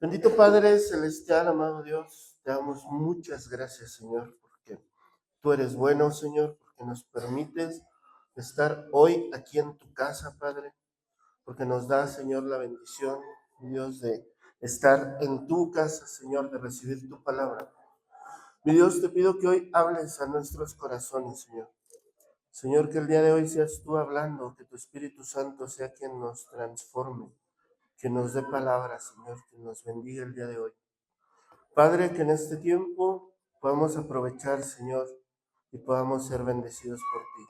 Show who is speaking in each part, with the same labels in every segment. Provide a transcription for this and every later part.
Speaker 1: Bendito Padre Celestial, amado Dios, te damos muchas gracias, Señor, porque tú eres bueno, Señor, porque nos permites estar hoy aquí en tu casa, Padre, porque nos da, Señor, la bendición, Dios, de estar en tu casa, Señor, de recibir tu palabra. Mi Dios, te pido que hoy hables a nuestros corazones, Señor. Señor, que el día de hoy seas tú hablando, que tu Espíritu Santo sea quien nos transforme, que nos dé palabras, Señor, que nos bendiga el día de hoy. Padre, que en este tiempo podamos aprovechar, Señor, y podamos ser bendecidos por ti.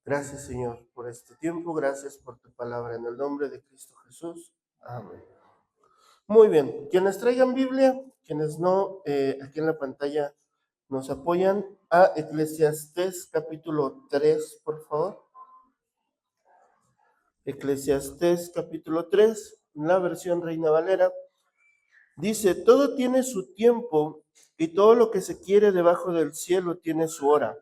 Speaker 1: Gracias, Señor, por este tiempo. Gracias por tu palabra. En el nombre de Cristo Jesús. Amén. Muy bien. Quienes traigan Biblia, quienes no, aquí en la pantalla nos apoyan a Eclesiastés capítulo 3, por favor. Eclesiastés capítulo 3, la versión Reina Valera. Dice, todo tiene su tiempo y todo lo que se quiere debajo del cielo tiene su hora.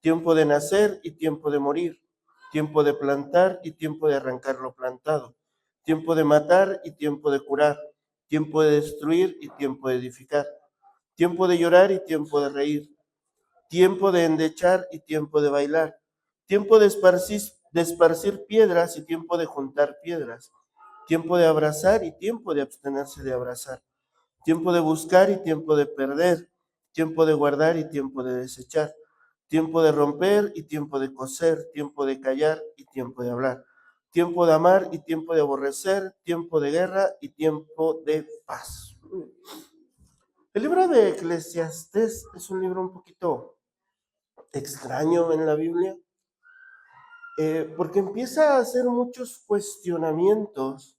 Speaker 1: Tiempo de nacer y tiempo de morir. Tiempo de plantar y tiempo de arrancar lo plantado. Tiempo de matar y tiempo de curar. Tiempo de destruir y tiempo de edificar. Tiempo de llorar y tiempo de reír. Tiempo de endechar y tiempo de bailar. Tiempo de esparcir piedras y tiempo de juntar piedras. Tiempo de abrazar y tiempo de abstenerse de abrazar. Tiempo de buscar y tiempo de perder, tiempo de guardar y tiempo de desechar, tiempo de romper y tiempo de coser, tiempo de callar y tiempo de hablar, tiempo de amar y tiempo de aborrecer, tiempo de guerra y tiempo de paz. El libro de Eclesiastés es un libro un poquito extraño en la Biblia, porque empieza a hacer muchos cuestionamientos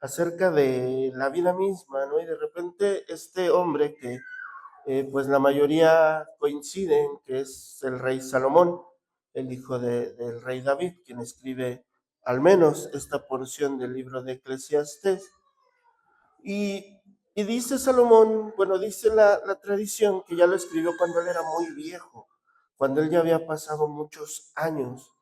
Speaker 1: acerca de la vida misma, ¿no? Y de repente este hombre que pues la mayoría coinciden que es el rey Salomón, el hijo del rey David, quien escribe al menos esta porción del libro de Eclesiastés. Y dice Salomón, bueno, dice la tradición que ya lo escribió cuando él era muy viejo, cuando él ya había pasado muchos años.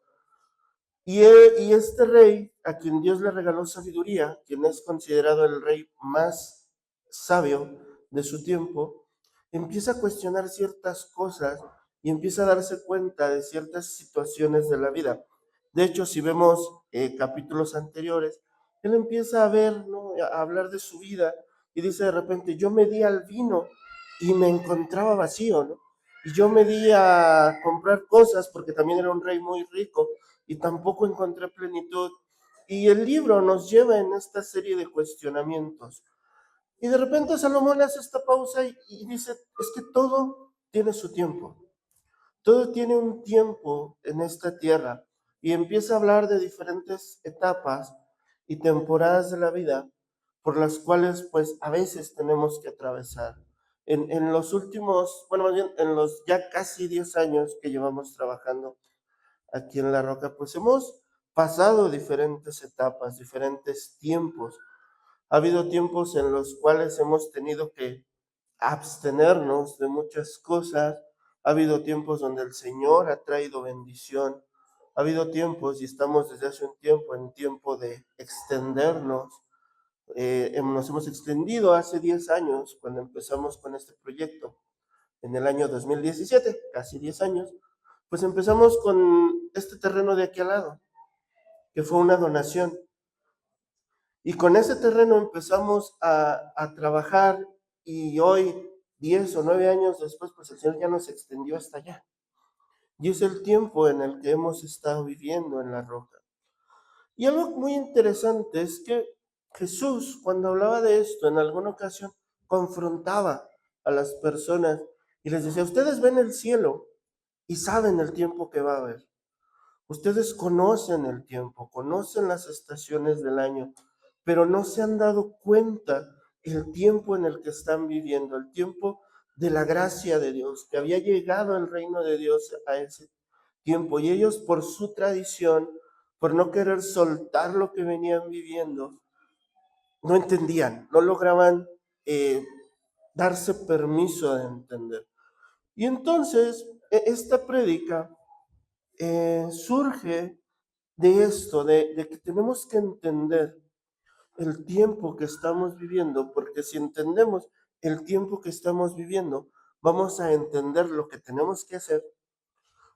Speaker 1: Y este rey, a quien Dios le regaló sabiduría, quien es considerado el rey más sabio de su tiempo, empieza a cuestionar ciertas cosas y empieza a darse cuenta de ciertas situaciones de la vida. De hecho, si vemos capítulos anteriores, él empieza a ver, ¿no? A hablar de su vida y dice de repente, yo me di al vino y me encontraba vacío, ¿no? Y yo me di a comprar cosas porque también era un rey muy rico y tampoco encontré plenitud. Y el libro nos lleva en esta serie de cuestionamientos. Y de repente Salomón hace esta pausa y dice, es que todo tiene su tiempo. Todo tiene un tiempo en esta tierra. Y empieza a hablar de diferentes etapas y temporadas de la vida por las cuales pues a veces tenemos que atravesar. En los últimos, bueno, más bien en los ya casi 10 años que llevamos trabajando aquí en La Roca, pues hemos pasado diferentes etapas, diferentes tiempos. Ha habido tiempos en los cuales hemos tenido que abstenernos de muchas cosas. Ha habido tiempos donde el Señor ha traído bendición. Ha habido tiempos, y estamos desde hace un tiempo en tiempo de extendernos. Nos hemos extendido hace 10 años, cuando empezamos con este proyecto, en el año 2017, casi 10 años, pues empezamos con este terreno de aquí al lado, que fue una donación. Y con ese terreno empezamos a trabajar y hoy, 10 o 9 años después, pues el Señor ya nos extendió hasta allá. Y es el tiempo en el que hemos estado viviendo en La Roca. Y algo muy interesante es que Jesús, cuando hablaba de esto, en alguna ocasión confrontaba a las personas y les decía, ustedes ven el cielo y saben el tiempo que va a haber. Ustedes conocen el tiempo, conocen las estaciones del año, pero no se han dado cuenta el tiempo en el que están viviendo, el tiempo de la gracia de Dios, que había llegado el reino de Dios a ese tiempo. Y ellos por su tradición, por no querer soltar lo que venían viviendo, no entendían, no lograban darse permiso de entender. Y entonces, esta prédica surge de esto, de que tenemos que entender el tiempo que estamos viviendo, porque si entendemos el tiempo que estamos viviendo, vamos a entender lo que tenemos que hacer,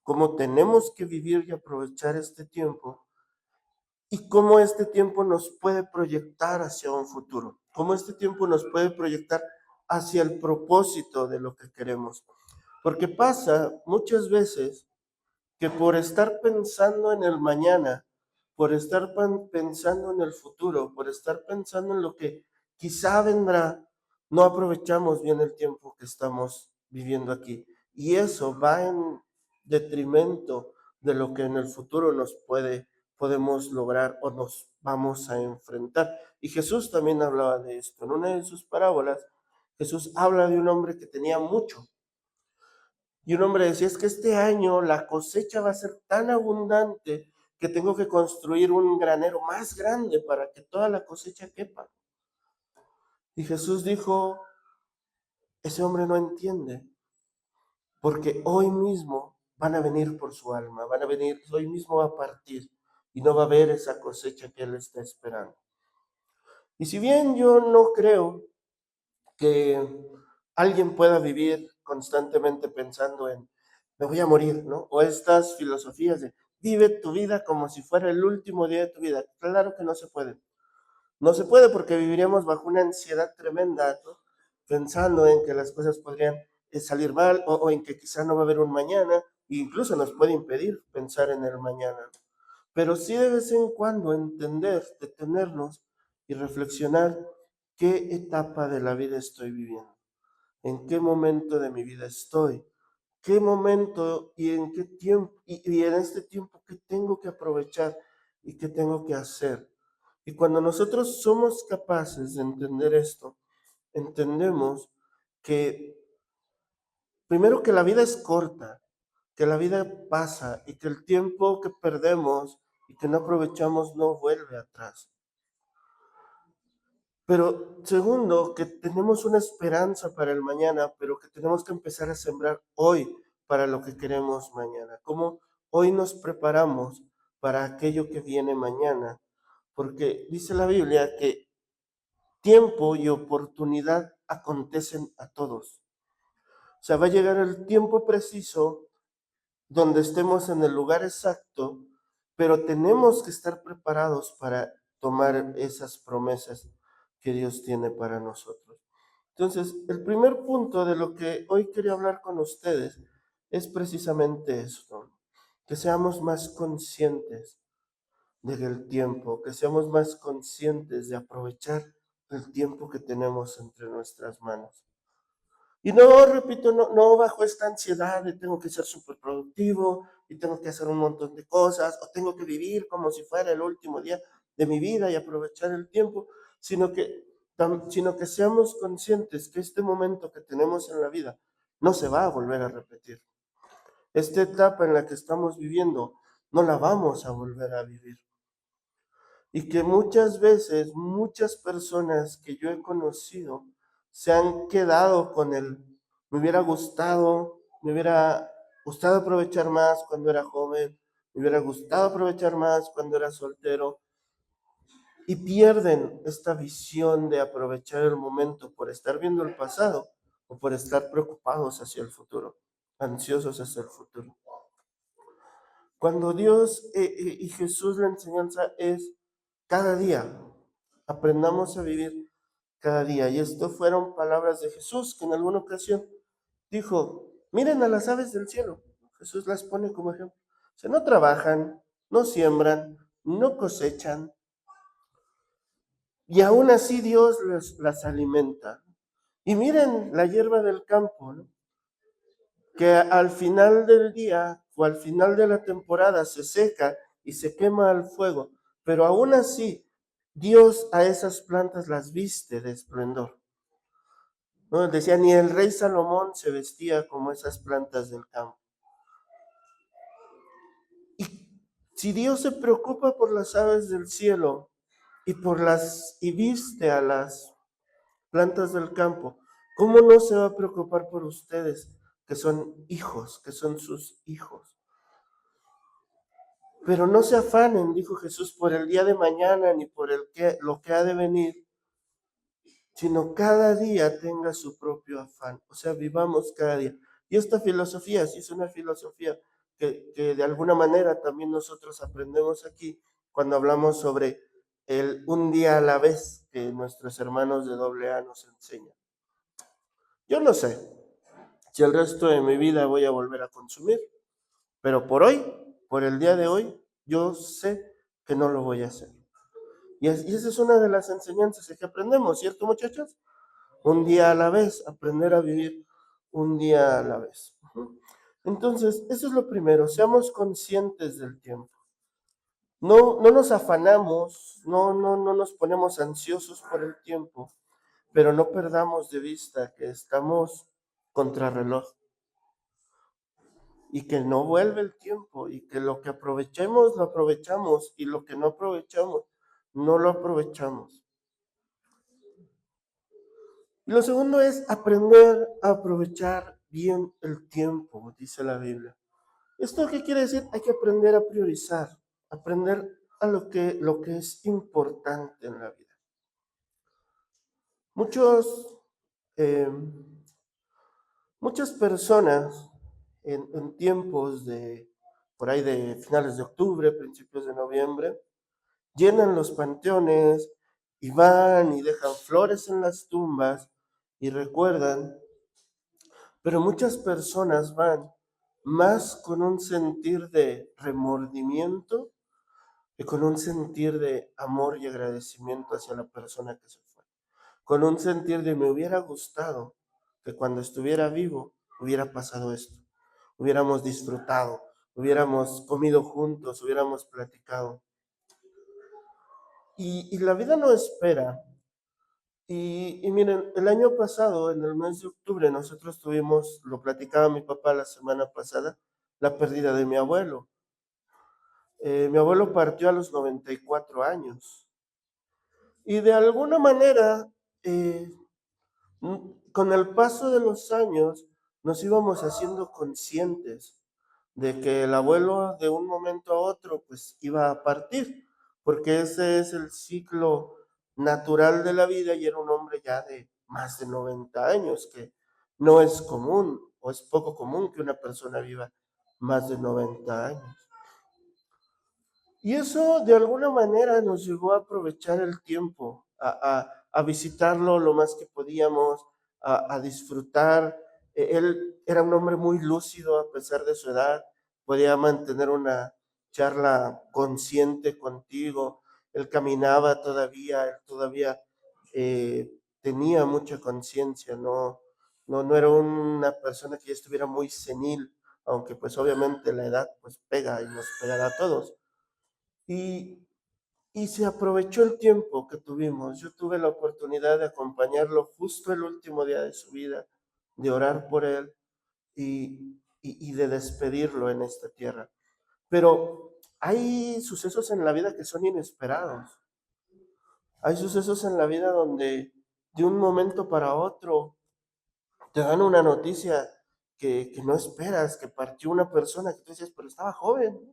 Speaker 1: cómo tenemos que vivir y aprovechar este tiempo y cómo este tiempo nos puede proyectar hacia un futuro, cómo este tiempo nos puede proyectar hacia el propósito de lo que queremos. Porque pasa muchas veces que por estar pensando en el mañana, por estar pensando en el futuro, por estar pensando en lo que quizá vendrá, no aprovechamos bien el tiempo que estamos viviendo aquí. Y eso va en detrimento de lo que en el futuro podemos lograr o nos vamos a enfrentar. Y Jesús también hablaba de esto. En una de sus parábolas, Jesús habla de un hombre que tenía mucho. Y un hombre decía, es que este año la cosecha va a ser tan abundante que tengo que construir un granero más grande para que toda la cosecha quepa. Y Jesús dijo, ese hombre no entiende, porque hoy mismo van a venir por su alma, van a venir, hoy mismo va a partir y no va a haber esa cosecha que él está esperando. Y si bien yo no creo que alguien pueda vivir constantemente pensando en, me voy a morir, ¿no? O estas filosofías de, vive tu vida como si fuera el último día de tu vida. Claro que no se puede. No se puede porque viviríamos bajo una ansiedad tremenda, ¿no? Pensando en que las cosas podrían salir mal o en que quizá no va a haber un mañana, e incluso nos puede impedir pensar en el mañana. Pero sí de vez en cuando entender, detenernos y reflexionar qué etapa de la vida estoy viviendo, en qué momento de mi vida estoy, qué momento y en qué tiempo, y en este tiempo qué tengo que aprovechar y qué tengo que hacer. Y cuando nosotros somos capaces de entender esto, entendemos que primero que la vida es corta, que la vida pasa y que el tiempo que perdemos y que no aprovechamos no vuelve atrás. Pero segundo, que tenemos una esperanza para el mañana, pero que tenemos que empezar a sembrar hoy para lo que queremos mañana. Como hoy nos preparamos para aquello que viene mañana. Porque dice la Biblia que tiempo y oportunidad acontecen a todos. O sea, va a llegar el tiempo preciso donde estemos en el lugar exacto, pero tenemos que estar preparados para tomar esas promesas que Dios tiene para nosotros. Entonces, el primer punto de lo que hoy quería hablar con ustedes es precisamente esto, que seamos más conscientes del tiempo, que seamos más conscientes de aprovechar el tiempo que tenemos entre nuestras manos. Y no, repito, no bajo esta ansiedad de tengo que ser súper productivo y tengo que hacer un montón de cosas o tengo que vivir como si fuera el último día de mi vida y aprovechar el tiempo, sino que seamos conscientes que este momento que tenemos en la vida no se va a volver a repetir. Esta etapa en la que estamos viviendo no la vamos a volver a vivir. Y que muchas veces, muchas personas que yo he conocido se han quedado con el, me hubiera gustado aprovechar más cuando era joven, me hubiera gustado aprovechar más cuando era soltero, y pierden esta visión de aprovechar el momento por estar viendo el pasado o por estar preocupados hacia el futuro, ansiosos hacia el futuro. Cuando Dios y Jesús, la enseñanza es cada día, aprendamos a vivir cada día. Y esto fueron palabras de Jesús, que en alguna ocasión dijo, miren a las aves del cielo. Jesús las pone como ejemplo. O sea, no trabajan, no siembran, no cosechan, y aún así Dios las alimenta. Y miren la hierba del campo, ¿no? Que al final del día o al final de la temporada se seca y se quema al fuego, pero aún así Dios a esas plantas las viste de esplendor. ¿No? Decía, ni el rey Salomón se vestía como esas plantas del campo. Y si Dios se preocupa por las aves del cielo y viste a las plantas del campo, ¿cómo no se va a preocupar por ustedes, que son hijos, que son sus hijos? Pero no se afanen, dijo Jesús, por el día de mañana ni por lo que ha de venir, sino cada día tenga su propio afán. O sea, vivamos cada día. Y esta filosofía, sí es una filosofía que de alguna manera también nosotros aprendemos aquí cuando hablamos sobre el un día a la vez que nuestros hermanos de AA nos enseñan. Yo no sé si el resto de mi vida voy a volver a consumir, pero por hoy, por el día de hoy, yo sé que no lo voy a hacer. Y esa es una de las enseñanzas que aprendemos, ¿cierto, muchachos? Un día a la vez, aprender a vivir un día a la vez. Entonces, eso es lo primero, seamos conscientes del tiempo. No nos afanamos, no nos ponemos ansiosos por el tiempo, pero no perdamos de vista que estamos contrarreloj y que no vuelve el tiempo y que lo que aprovechemos lo aprovechamos y lo que no aprovechamos no lo aprovechamos. Y lo segundo es aprender a aprovechar bien el tiempo, dice la Biblia. ¿Esto qué quiere decir? Hay que aprender a priorizar, aprender a lo que es importante en la vida. Eh, muchas personas en tiempos por ahí de finales de octubre, principios de noviembre, llenan los panteones y van y dejan flores en las tumbas y recuerdan, pero muchas personas van más con un sentir de remordimiento que con un sentir de amor y agradecimiento hacia la persona que se fue, con un sentir de me hubiera gustado que cuando estuviera vivo hubiera pasado esto, hubiéramos disfrutado, hubiéramos comido juntos, hubiéramos platicado. Y la vida no espera. Y miren, el año pasado, en el mes de octubre, nosotros tuvimos, lo platicaba mi papá la semana pasada, la pérdida de mi abuelo. Mi abuelo partió a los 94 años. Y de alguna manera, eh, con el paso de los años, nos íbamos haciendo conscientes de que el abuelo de un momento a otro pues iba a partir, porque ese es el ciclo natural de la vida y era un hombre ya de más de 90 años, que no es común o es poco común que una persona viva más de 90 años. Y eso de alguna manera nos llevó a aprovechar el tiempo, a visitarlo lo más que podíamos, a disfrutar. Él era un hombre muy lúcido a pesar de su edad, podía mantener una charla consciente contigo, él caminaba todavía, él todavía tenía mucha conciencia, no era una persona que ya estuviera muy senil, aunque pues obviamente la edad pues pega y nos pegará a todos. Y, y se aprovechó el tiempo que tuvimos. Yo tuve la oportunidad de acompañarlo justo el último día de su vida, de orar por él y de despedirlo en esta tierra. Pero hay sucesos en la vida que son inesperados. Hay sucesos en la vida donde de un momento para otro te dan una noticia que no esperas, que partió una persona que tú decías, pero estaba joven.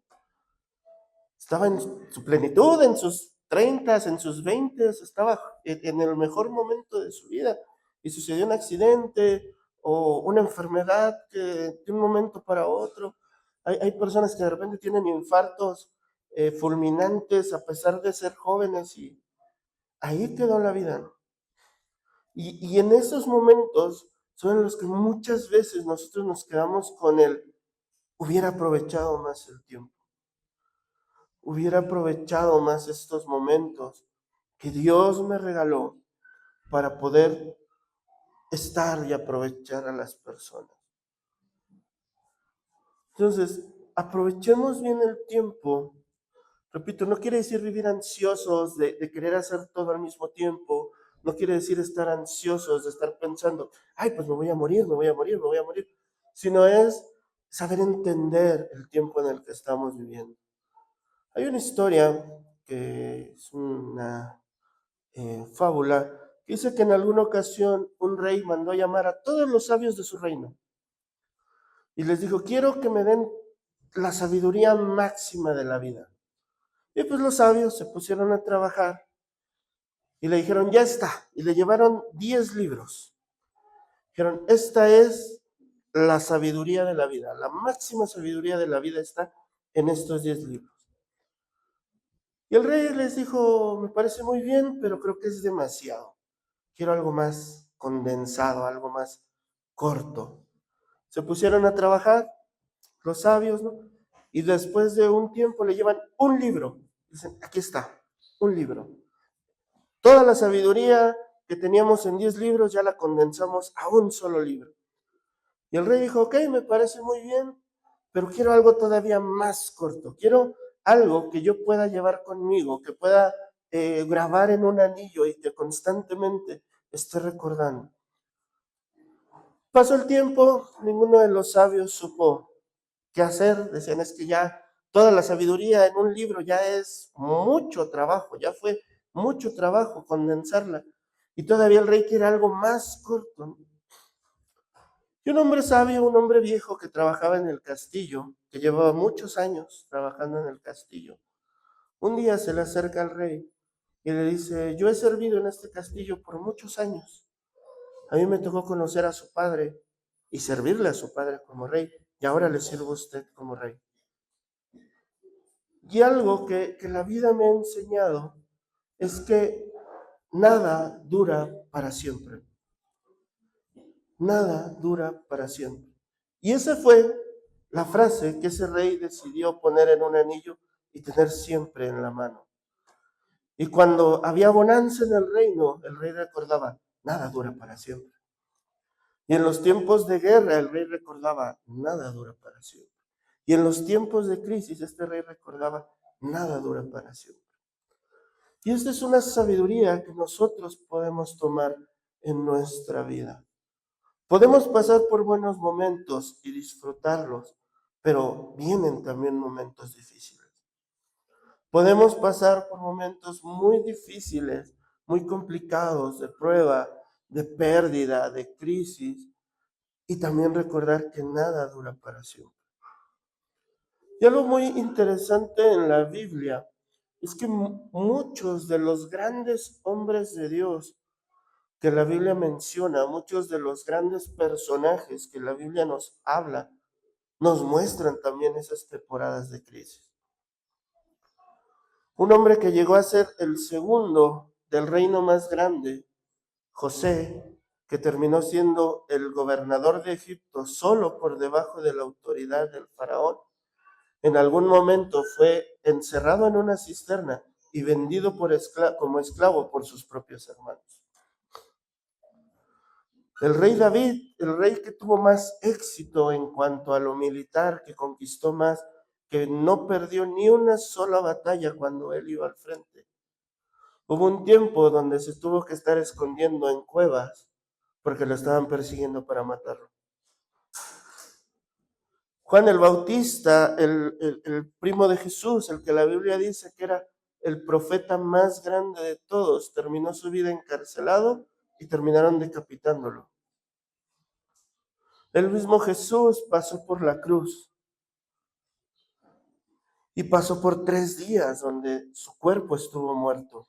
Speaker 1: Estaba en su plenitud, en sus 30, en sus 20, estaba en el mejor momento de su vida y sucedió un accidente o una enfermedad que de un momento para otro. Hay personas que de repente tienen infartos fulminantes a pesar de ser jóvenes y ahí quedó la vida. Y en esos momentos son los que muchas veces nosotros nos quedamos con el hubiera aprovechado más el tiempo. Hubiera aprovechado más estos momentos que Dios me regaló para poder estar y aprovechar a las personas. Entonces, aprovechemos bien el tiempo. Repito, no quiere decir vivir ansiosos de querer hacer todo al mismo tiempo. No quiere decir estar ansiosos de estar pensando, ay, pues me voy a morir, me voy a morir, me voy a morir. Sino es saber entender el tiempo en el que estamos viviendo. Hay una historia que es una fábula, que dice que en alguna ocasión un rey mandó a llamar a todos los sabios de su reino y les dijo, quiero que me den la sabiduría máxima de la vida. Y pues los sabios se pusieron a trabajar y le dijeron, ya está. Y le llevaron 10 libros. Dijeron, esta es la sabiduría de la vida. La máxima sabiduría de la vida está en estos 10 libros. Y el rey les dijo, me parece muy bien, pero creo que es demasiado. Quiero algo más condensado, algo más corto. Se pusieron a trabajar los sabios, ¿no? Y después de un tiempo le llevan un libro. Dicen, aquí está, un libro. Toda la sabiduría que teníamos en 10 libros ya la condensamos a un solo libro. Y el rey dijo, ok, me parece muy bien, pero quiero algo todavía más corto. Quiero algo que yo pueda llevar conmigo, que pueda grabar en un anillo y que constantemente esté recordando. Pasó el tiempo, ninguno de los sabios supo qué hacer. Decían, es que ya toda la sabiduría en un libro ya es mucho trabajo, ya fue mucho trabajo condensarla. Y todavía el rey quiere algo más corto. Y un hombre sabio, un hombre viejo que trabajaba en el castillo, que llevaba muchos años trabajando en el castillo, un día se le acerca al rey y le dice, yo he servido en este castillo por muchos años. A mí me tocó conocer a su padre y servirle a su padre como rey, y ahora le sirvo a usted como rey. Y algo que la vida me ha enseñado es que nada dura para siempre. Nada dura para siempre. Y esa fue la frase que ese rey decidió poner en un anillo y tener siempre en la mano. Y cuando había bonanza en el reino, el rey recordaba, nada dura para siempre. Y en los tiempos de guerra, el rey recordaba, nada dura para siempre. Y en los tiempos de crisis, este rey recordaba, nada dura para siempre. Y esta es una sabiduría que nosotros podemos tomar en nuestra vida. Podemos pasar por buenos momentos y disfrutarlos, pero vienen también momentos difíciles. Podemos pasar por momentos muy difíciles, muy complicados, de prueba, de pérdida, de crisis, y también recordar que nada dura para siempre. Y algo muy interesante en la Biblia es que muchos de los grandes hombres de Dios que la Biblia menciona, muchos de los grandes personajes que la Biblia nos habla, nos muestran también esas temporadas de crisis. Un hombre que llegó a ser el segundo del reino más grande, José, que terminó siendo el gobernador de Egipto solo por debajo de la autoridad del faraón, en algún momento fue encerrado en una cisterna y vendido como esclavo por sus propios hermanos. El rey David, el rey que tuvo más éxito en cuanto a lo militar, que conquistó más, que no perdió ni una sola batalla cuando él iba al frente. Hubo un tiempo donde se tuvo que estar escondiendo en cuevas porque lo estaban persiguiendo para matarlo. Juan el Bautista, el primo de Jesús, el que la Biblia dice que era el profeta más grande de todos, terminó su vida encarcelado y terminaron decapitándolo. El mismo Jesús pasó por la cruz y pasó por 3 días donde su cuerpo estuvo muerto.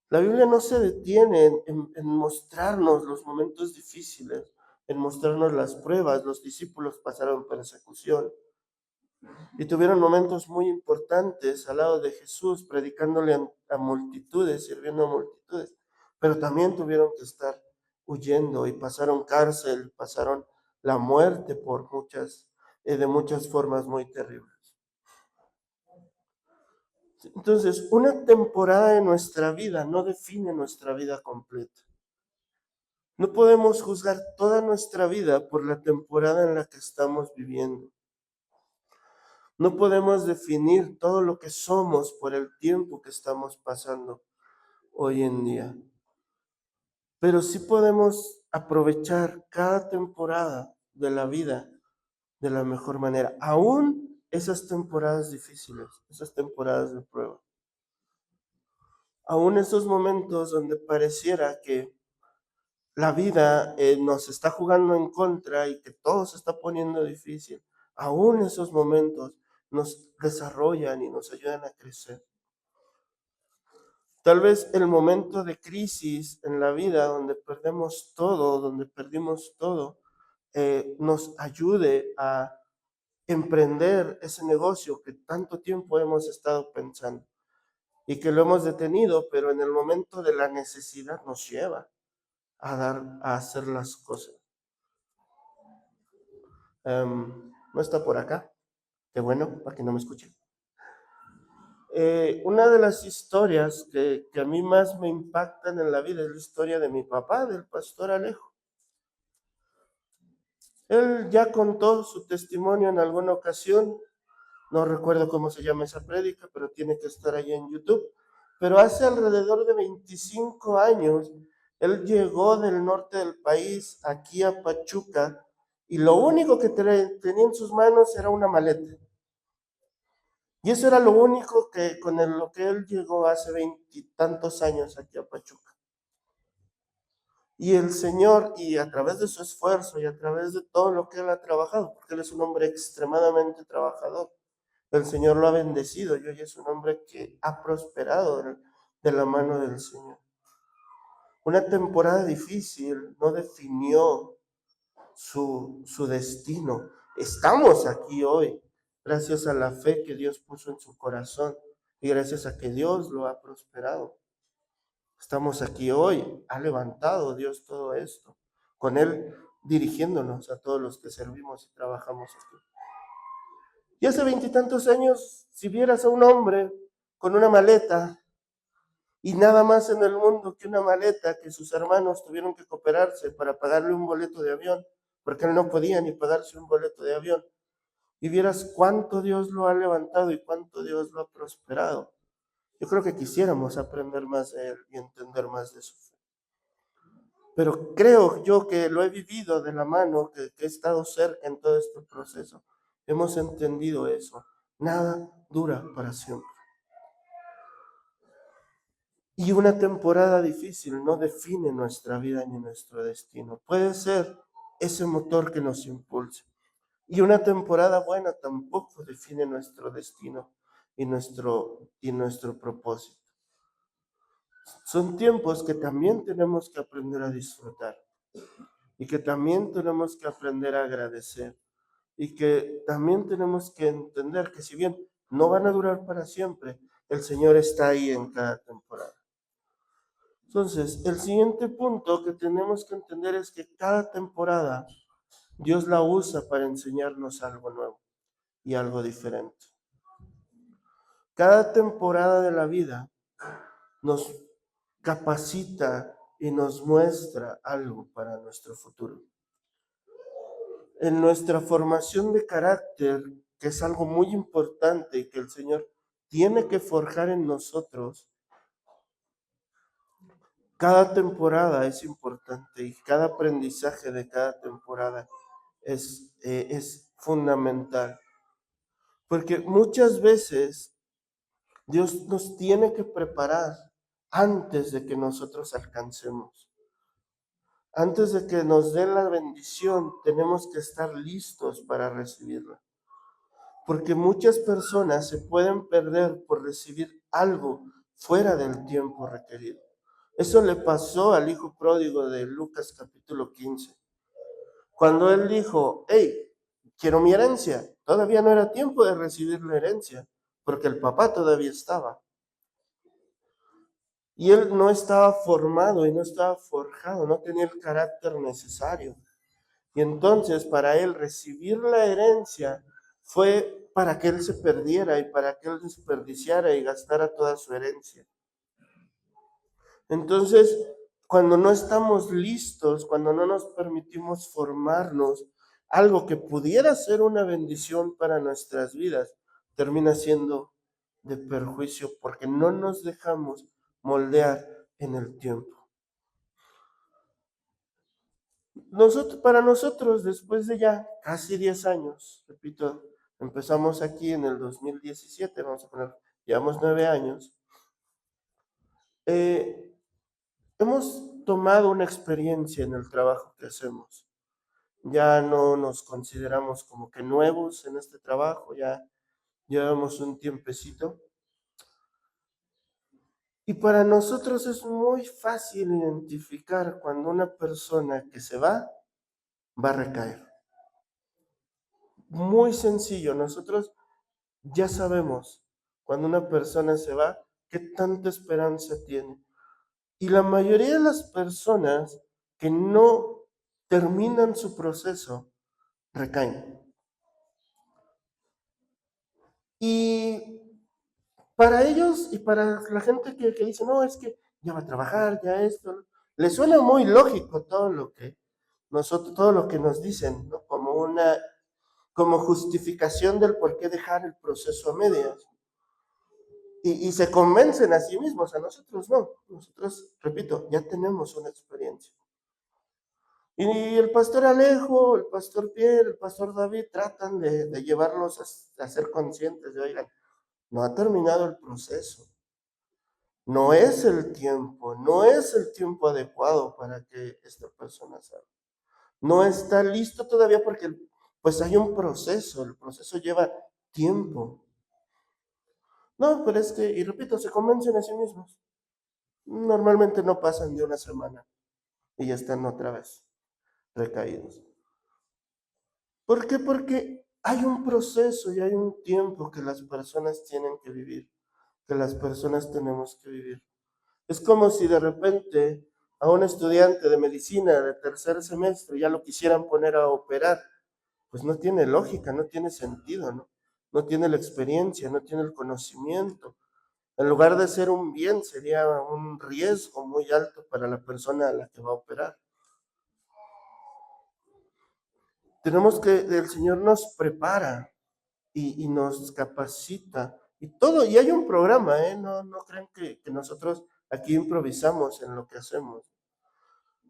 Speaker 1: La Biblia no se detiene en mostrarnos los momentos difíciles, en mostrarnos las pruebas. Los discípulos pasaron persecución y tuvieron momentos muy importantes al lado de Jesús, predicándole a multitudes, sirviendo a multitudes, pero también tuvieron que estar huyendo y pasaron cárcel, pasaron la muerte por de muchas formas muy terribles. Entonces, una temporada de nuestra vida no define nuestra vida completa. No podemos juzgar toda nuestra vida por la temporada en la que estamos viviendo. No podemos definir todo lo que somos por el tiempo que estamos pasando hoy en día. Pero sí podemos aprovechar cada temporada de la vida de la mejor manera, aún esas temporadas difíciles, esas temporadas de prueba. Aún esos momentos donde pareciera que la vida nos está jugando en contra y que todo se está poniendo difícil. aún esos momentos nos desarrollan y nos ayudan a crecer. Tal vez el momento de crisis en la vida donde perdemos todo, donde perdimos todo, nos ayude a emprender ese negocio que tanto tiempo hemos estado pensando y que lo hemos detenido, pero en el momento de la necesidad nos lleva a hacer las cosas. No está por acá, qué bueno, para que no me escuchen. Una de las historias que a mí más me impactan en la vida es la historia de mi papá, del pastor Alejo. Él ya contó su testimonio en alguna ocasión, no recuerdo cómo se llama esa prédica, pero tiene que estar ahí en YouTube. Pero hace alrededor de 25 años, él llegó del norte del país aquí a Pachuca y lo único que tenía en sus manos era una maleta. Y eso era lo único que lo que él llegó hace 20 y tantos años aquí a Pachuca. Y el Señor, y a través de su esfuerzo y a través de todo lo que él ha trabajado, porque él es un hombre extremadamente trabajador, el Señor lo ha bendecido y hoy es un hombre que ha prosperado de la mano del Señor. Una temporada difícil no definió su destino. Estamos aquí hoy gracias a la fe que Dios puso en su corazón y gracias a que Dios lo ha prosperado. Estamos aquí hoy, ha levantado Dios todo esto, con Él dirigiéndonos a todos los que servimos y trabajamos aquí. Y hace 20 y tantos años, si vieras a un hombre con una maleta y nada más en el mundo que una maleta, que sus hermanos tuvieron que cooperarse para pagarle un boleto de avión, porque él no podía ni pagarse un boleto de avión, y vieras cuánto Dios lo ha levantado y cuánto Dios lo ha prosperado. Yo creo que quisiéramos aprender más de él y entender más de su fe. Pero creo yo que lo he vivido de la mano, que he estado cerca en todo este proceso. Hemos entendido eso. Nada dura para siempre. Y una temporada difícil no define nuestra vida ni nuestro destino. Puede ser ese motor que nos impulse. Y una temporada buena tampoco define nuestro destino y nuestro propósito. Son tiempos que también tenemos que aprender a disfrutar y que también tenemos que aprender a agradecer y que también tenemos que entender que si bien no van a durar para siempre, el Señor está ahí en cada temporada. Entonces, el siguiente punto que tenemos que entender es que cada temporada Dios la usa para enseñarnos algo nuevo y algo diferente. Cada temporada de la vida nos capacita y nos muestra algo para nuestro futuro. En nuestra formación de carácter, que es algo muy importante y que el Señor tiene que forjar en nosotros, cada temporada es importante y cada aprendizaje de cada temporada es fundamental. Porque muchas veces Dios nos tiene que preparar antes de que nosotros alcancemos. Antes de que nos dé la bendición, tenemos que estar listos para recibirla. Porque muchas personas se pueden perder por recibir algo fuera del tiempo requerido. Eso le pasó al hijo pródigo de Lucas capítulo 15. Cuando él dijo, hey, quiero mi herencia, todavía no era tiempo de recibir la herencia, porque el papá todavía estaba. Y él no estaba formado y no estaba forjado, no tenía el carácter necesario. Y entonces para él recibir la herencia fue para que él se perdiera y para que él desperdiciara y gastara toda su herencia. Entonces, cuando no estamos listos, cuando no nos permitimos formarnos, algo que pudiera ser una bendición para nuestras vidas, termina siendo de perjuicio porque no nos dejamos moldear en el tiempo. Para nosotros, después de ya casi 10 años, repito, empezamos aquí en el 2017, vamos a poner, llevamos 9 años, hemos tomado una experiencia en el trabajo que hacemos. ya no nos consideramos como que nuevos en este trabajo, ya llevamos un tiempecito. Y para nosotros es muy fácil identificar cuando una persona que se va a recaer. Muy sencillo, nosotros ya sabemos cuando una persona se va, qué tanta esperanza tiene. Y la mayoría de las personas que no terminan su proceso recaen. Y para ellos y para la gente que dice, no, es que ya va a trabajar, ya esto, ¿no? Les suena muy lógico todo lo que nos dicen, ¿no? Como justificación del por qué dejar el proceso a medias. Y se convencen a sí mismos, a nosotros no. Nosotros, repito, ya tenemos una experiencia. Y el pastor Alejo, el pastor Pierre, el pastor David tratan de llevarlos a ser conscientes de, oigan, no ha terminado el proceso. No es el tiempo, no es el tiempo adecuado para que esta persona salga. No está listo todavía porque pues hay un proceso, el proceso lleva tiempo. No, pero es que, y repito, se convencen a sí mismos. Normalmente no pasan de una semana y ya están otra vez recaídos. ¿Por qué? Porque hay un proceso y hay un tiempo que las personas tienen que vivir, que las personas tenemos que vivir. Es como si de repente a un estudiante de medicina de tercer semestre ya lo quisieran poner a operar. Pues no tiene lógica, no tiene sentido, ¿no? No tiene la experiencia, no tiene el conocimiento. En lugar de ser un bien, sería un riesgo muy alto para la persona a la que va a operar. Tenemos que, el Señor nos prepara y nos capacita y todo, y hay un programa, ¿eh? No crean que nosotros aquí improvisamos en lo que hacemos.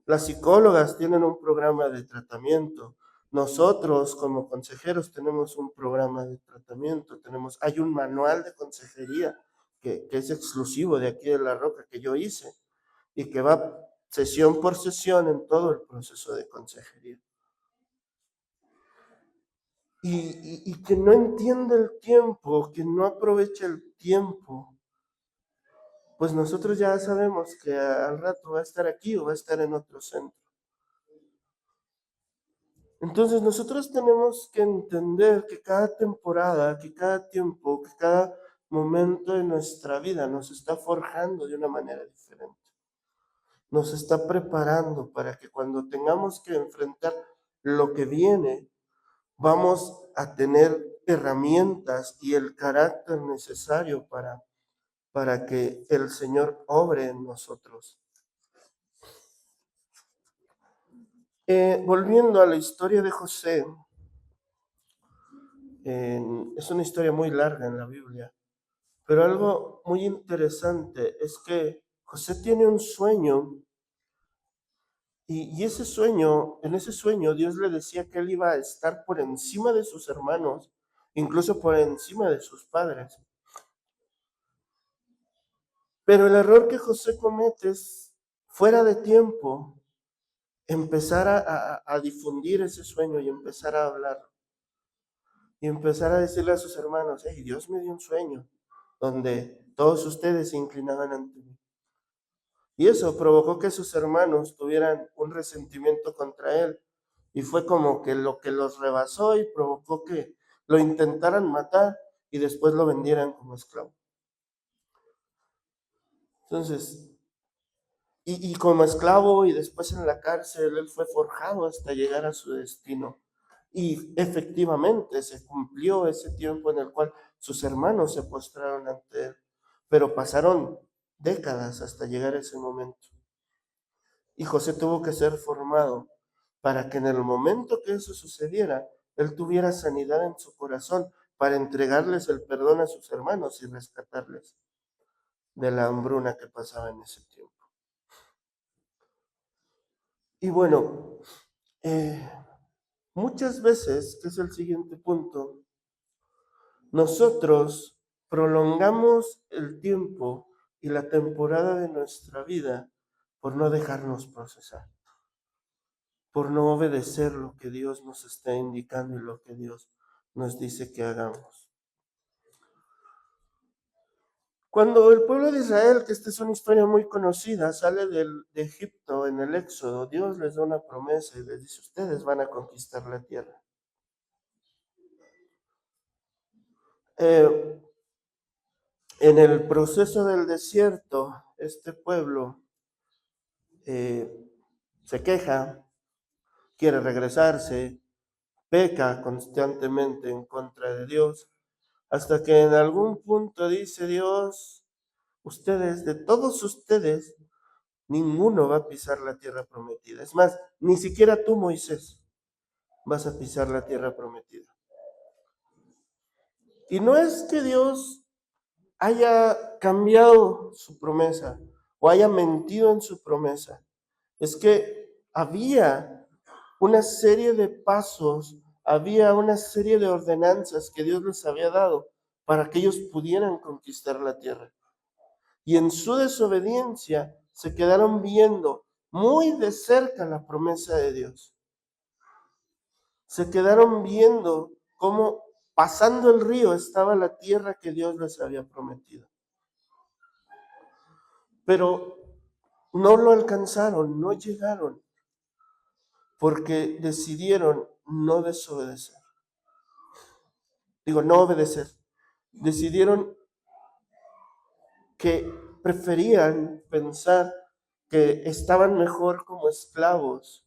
Speaker 1: Las psicólogas tienen un programa de tratamiento. Nosotros como consejeros tenemos un programa de tratamiento. Hay un manual de consejería que es exclusivo de aquí de La Roca que yo hice y que va sesión por sesión en todo el proceso de consejería. Y que no entiende el tiempo, que no aprovecha el tiempo, pues nosotros ya sabemos que al rato va a estar aquí o va a estar en otro centro. Entonces nosotros tenemos que entender que cada temporada, que cada tiempo, que cada momento de nuestra vida nos está forjando de una manera diferente. Nos está preparando para que cuando tengamos que enfrentar lo que viene, vamos a tener herramientas y el carácter necesario para que el Señor obre en nosotros. Volviendo a la historia de José, es una historia muy larga en la Biblia, pero algo muy interesante es que José tiene un sueño y ese sueño, en ese sueño Dios le decía que él iba a estar por encima de sus hermanos, incluso por encima de sus padres. Pero el error que José comete es, fuera de tiempo, empezar a difundir ese sueño y empezar a hablar. Y empezar a decirle a sus hermanos, hey, Dios me dio un sueño donde todos ustedes se inclinaban ante mí. Y eso provocó que sus hermanos tuvieran un resentimiento contra él. Y fue como que lo que los rebasó y provocó que lo intentaran matar y después lo vendieran como esclavo. Entonces, y como esclavo y después en la cárcel, él fue forjado hasta llegar a su destino. Y efectivamente se cumplió ese tiempo en el cual sus hermanos se postraron ante él, pero pasaron décadas hasta llegar a ese momento. Y José tuvo que ser formado para que en el momento que eso sucediera, él tuviera sanidad en su corazón para entregarles el perdón a sus hermanos y rescatarles de la hambruna que pasaba en ese tiempo. Y bueno, eh, muchas veces, que es el siguiente punto, nosotros prolongamos el tiempo y la temporada de nuestra vida por no dejarnos procesar. por no obedecer lo que Dios nos está indicando y lo que Dios nos dice que hagamos. Cuando el pueblo de Israel, que esta es una historia muy conocida, sale de Egipto en el Éxodo, Dios les da una promesa y les dice, ustedes van a conquistar la tierra. En el proceso del desierto, este pueblo se queja, quiere regresarse, peca constantemente en contra de Dios, hasta que en algún punto dice Dios, ustedes, de todos ustedes, ninguno va a pisar la tierra prometida. Es más, ni siquiera tú, Moisés, vas a pisar la tierra prometida. Y no es que Dios haya cambiado su promesa o haya mentido en su promesa. Es que había una serie de pasos, había una serie de ordenanzas que Dios les había dado para que ellos pudieran conquistar la tierra. Y en su desobediencia se quedaron viendo muy de cerca la promesa de Dios. Se quedaron viendo cómo pasando el río estaba la tierra que Dios les había prometido. Pero no lo alcanzaron, no llegaron, porque decidieron no desobedecer. No obedecer. Decidieron que preferían pensar que estaban mejor como esclavos.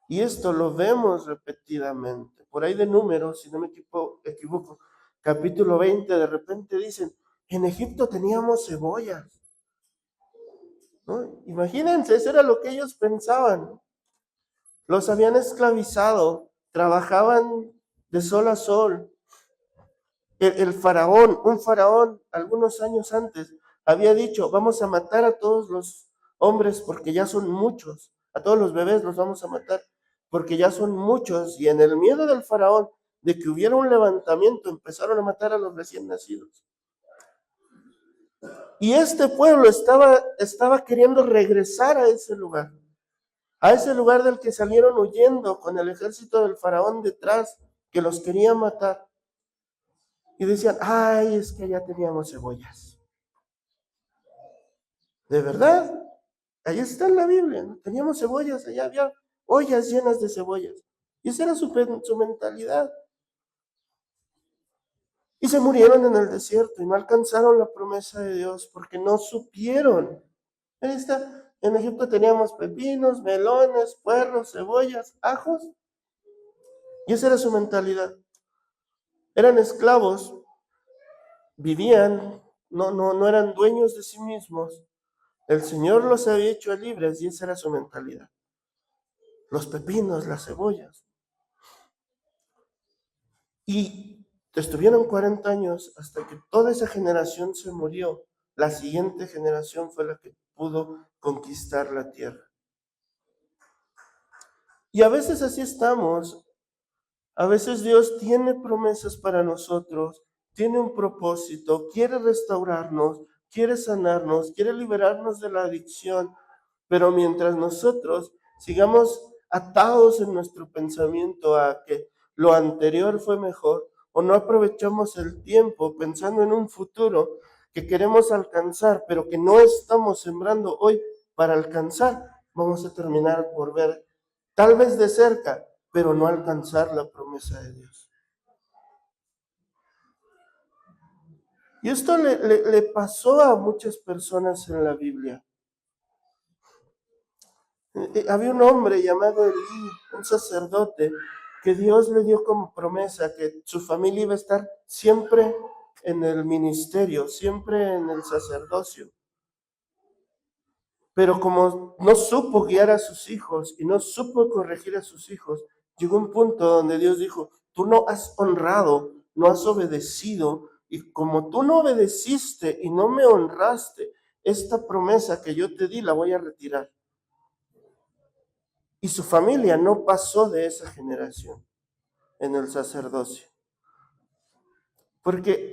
Speaker 1: Y esto lo vemos repetidamente. Por ahí de Números, si no me equivoco, capítulo 20, de repente dicen, en Egipto teníamos cebollas. ¿No? Imagínense, eso era lo que ellos pensaban. Los habían esclavizado, trabajaban de sol a sol. El faraón, un faraón, algunos años antes, había dicho, vamos a matar a todos los hombres porque ya son muchos, a todos los bebés los vamos a matar porque ya son muchos. Y en el miedo del faraón de que hubiera un levantamiento, empezaron a matar a los recién nacidos. Y este pueblo estaba queriendo regresar a ese lugar del que salieron huyendo con el ejército del faraón detrás, que los quería matar. Y decían, ay, es que allá teníamos cebollas. ¿De verdad? Ahí está en la Biblia, ¿no? Teníamos cebollas, allá había ollas llenas de cebollas. Y esa era su mentalidad. Y se murieron en el desierto y no alcanzaron la promesa de Dios porque no supieron. Ahí está, en Egipto teníamos pepinos, melones, puerros, cebollas, ajos. Y esa era su mentalidad. Eran esclavos, vivían, no eran dueños de sí mismos. El Señor los había hecho libres y esa era su mentalidad. Los pepinos, las cebollas. Y estuvieron 40 años hasta que toda esa generación se murió. La siguiente generación fue la que pudo conquistar la tierra. Y a veces así estamos. A veces Dios tiene promesas para nosotros, tiene un propósito, quiere restaurarnos, quiere sanarnos, quiere liberarnos de la adicción, pero mientras nosotros sigamos atados en nuestro pensamiento a que lo anterior fue mejor, o no aprovechamos el tiempo pensando en un futuro que queremos alcanzar, pero que no estamos sembrando hoy para alcanzar, vamos a terminar por ver tal vez de cerca, pero no alcanzar la promesa de Dios. Y esto le pasó a muchas personas en la Biblia. Había un hombre llamado Elí, un sacerdote, que Dios le dio como promesa que su familia iba a estar siempre en el ministerio, siempre en el sacerdocio. Pero como no supo guiar a sus hijos y no supo corregir a sus hijos, llegó un punto donde Dios dijo, tú no has honrado, no has obedecido, y como tú no obedeciste y no me honraste, esta promesa que yo te di la voy a retirar. Y su familia no pasó de esa generación en el sacerdocio. Porque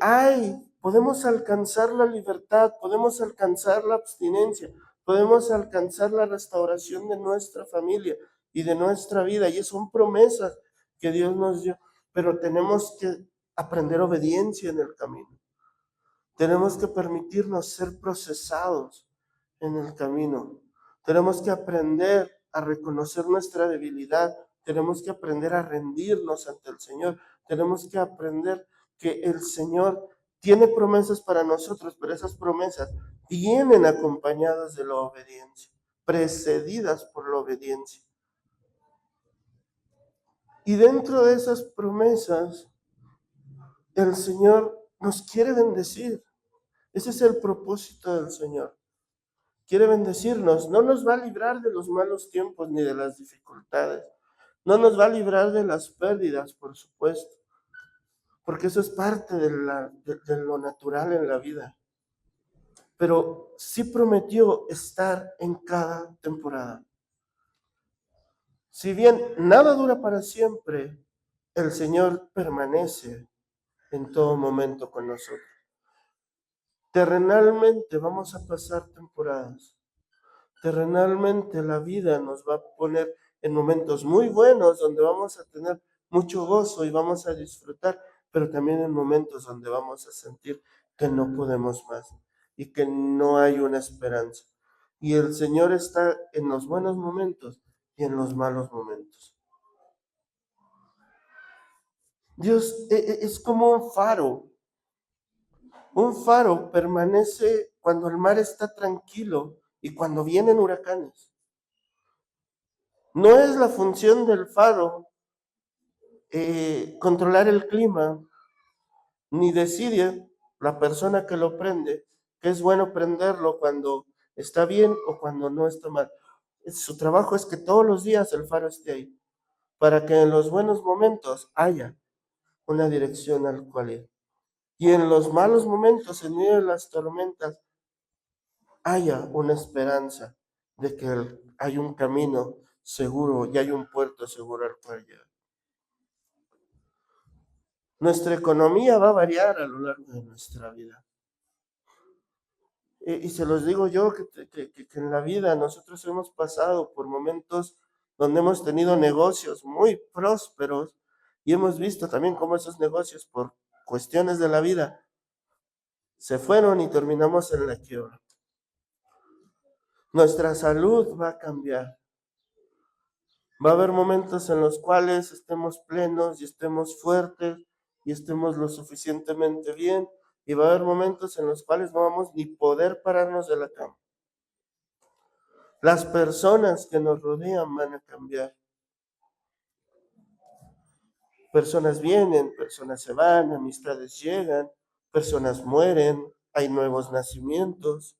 Speaker 1: podemos alcanzar la libertad, podemos alcanzar la abstinencia, podemos alcanzar la restauración de nuestra familia, y de nuestra vida, y son promesas que Dios nos dio, pero tenemos que aprender obediencia en el camino. Tenemos que permitirnos ser procesados en el camino. Tenemos que aprender a reconocer nuestra debilidad. Tenemos que aprender a rendirnos ante el Señor. Tenemos que aprender que el Señor tiene promesas para nosotros, pero esas promesas vienen acompañadas de la obediencia, precedidas por la obediencia. Y dentro de esas promesas, el Señor nos quiere bendecir. Ese es el propósito del Señor. Quiere bendecirnos. No nos va a librar de los malos tiempos ni de las dificultades. No nos va a librar de las pérdidas, por supuesto, porque eso es parte de lo natural en la vida. Pero sí prometió estar en cada temporada. Si bien nada dura para siempre, el Señor permanece en todo momento con nosotros. Terrenalmente vamos a pasar temporadas. Terrenalmente la vida nos va a poner en momentos muy buenos donde vamos a tener mucho gozo y vamos a disfrutar, pero también en momentos donde vamos a sentir que no podemos más y que no hay una esperanza. Y el Señor está en los buenos momentos y en los malos momentos. Dios es como un faro. Un faro permanece cuando el mar está tranquilo y cuando vienen huracanes. No es la función del faro controlar el clima, ni decide la persona que lo prende que es bueno prenderlo cuando está bien o cuando no está mal. Su trabajo es que todos los días el faro esté ahí, para que en los buenos momentos haya una dirección al cual ir. Y en los malos momentos, en medio de las tormentas, haya una esperanza de que hay un camino seguro y hay un puerto seguro al cual llegar. Nuestra economía va a variar a lo largo de nuestra vida. Y se los digo yo que en la vida nosotros hemos pasado por momentos donde hemos tenido negocios muy prósperos y hemos visto también cómo esos negocios por cuestiones de la vida se fueron y terminamos en la quiebra. Nuestra salud va a cambiar. Va a haber momentos en los cuales estemos plenos y estemos fuertes y estemos lo suficientemente bien, y va a haber momentos en los cuales no vamos ni poder pararnos de la cama. Las personas que nos rodean van a cambiar. Personas vienen, personas se van, amistades llegan, personas mueren, hay nuevos nacimientos.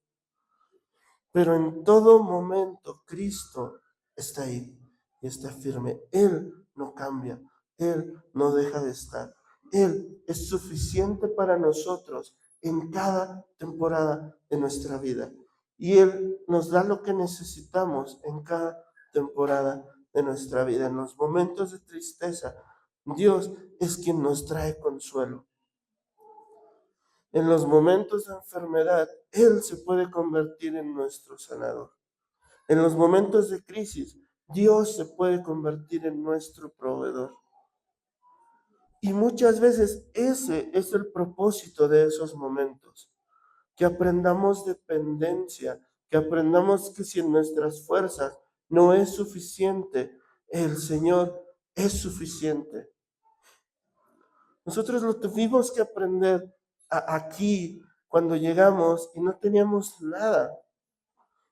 Speaker 1: Pero en todo momento Cristo está ahí y está firme. Él no cambia, Él no deja de estar. Él es suficiente para nosotros en cada temporada de nuestra vida. Y Él nos da lo que necesitamos en cada temporada de nuestra vida. En los momentos de tristeza, Dios es quien nos trae consuelo. En los momentos de enfermedad, Él se puede convertir en nuestro sanador. En los momentos de crisis, Dios se puede convertir en nuestro proveedor. Y muchas veces ese es el propósito de esos momentos, que aprendamos dependencia, que aprendamos que si en nuestras fuerzas no es suficiente, el Señor es suficiente. Nosotros lo tuvimos que aprender aquí cuando llegamos y no teníamos nada.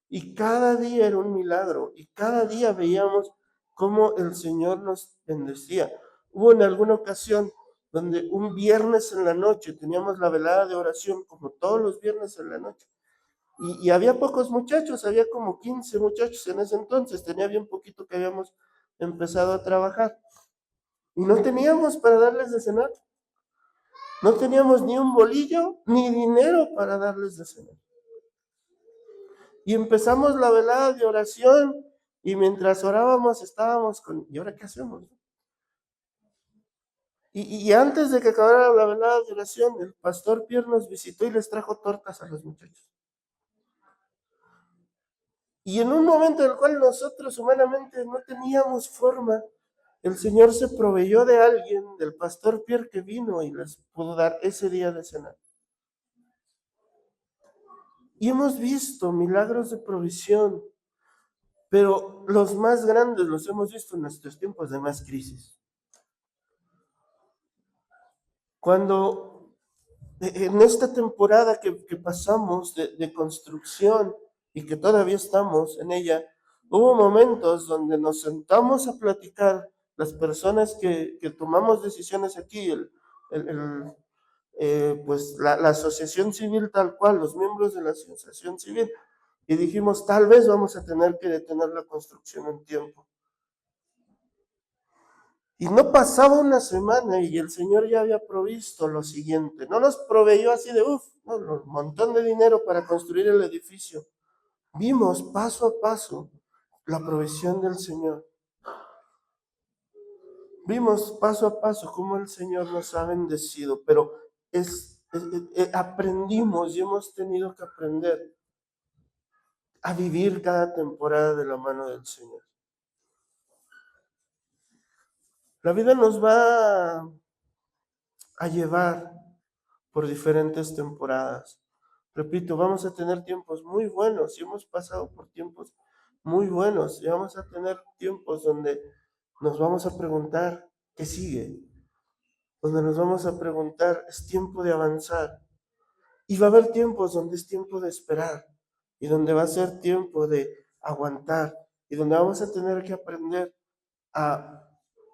Speaker 1: Y cada día era un milagro y cada día veíamos cómo el Señor nos bendecía. Hubo en alguna ocasión donde un viernes en la noche teníamos la velada de oración, como todos los viernes en la noche. Y había pocos muchachos, había como 15 muchachos en ese entonces, tenía bien poquito que habíamos empezado a trabajar. Y no teníamos para darles de cenar. No teníamos ni un bolillo ni dinero para darles de cenar. Y empezamos la velada de oración y mientras orábamos estábamos con, ¿y ahora qué hacemos? Y antes de que acabara la velada de oración, el pastor Pierre nos visitó y les trajo tortas a los muchachos. Y en un momento en el cual nosotros humanamente no teníamos forma, el Señor se proveyó de alguien, del pastor Pierre, que vino y les pudo dar ese día de cenar. Y hemos visto milagros de provisión, pero los más grandes los hemos visto en nuestros tiempos de más crisis. Cuando en esta temporada que pasamos de construcción y que todavía estamos en ella, hubo momentos donde nos sentamos a platicar las personas que tomamos decisiones aquí, el, pues la asociación civil tal cual, los miembros de la asociación civil, y dijimos, tal vez vamos a tener que detener la construcción un tiempo. Y no pasaba una semana y el Señor ya había provisto lo siguiente. No nos proveyó así de, no, un montón de dinero para construir el edificio. Vimos paso a paso la provisión del Señor. Vimos paso a paso cómo el Señor nos ha bendecido, pero aprendimos y hemos tenido que aprender a vivir cada temporada de la mano del Señor. La vida nos va a llevar por diferentes temporadas. Repito, vamos a tener tiempos muy buenos y hemos pasado por tiempos muy buenos y vamos a tener tiempos donde nos vamos a preguntar qué sigue, donde nos vamos a preguntar, es tiempo de avanzar. Y va a haber tiempos donde es tiempo de esperar y donde va a ser tiempo de aguantar y donde vamos a tener que aprender a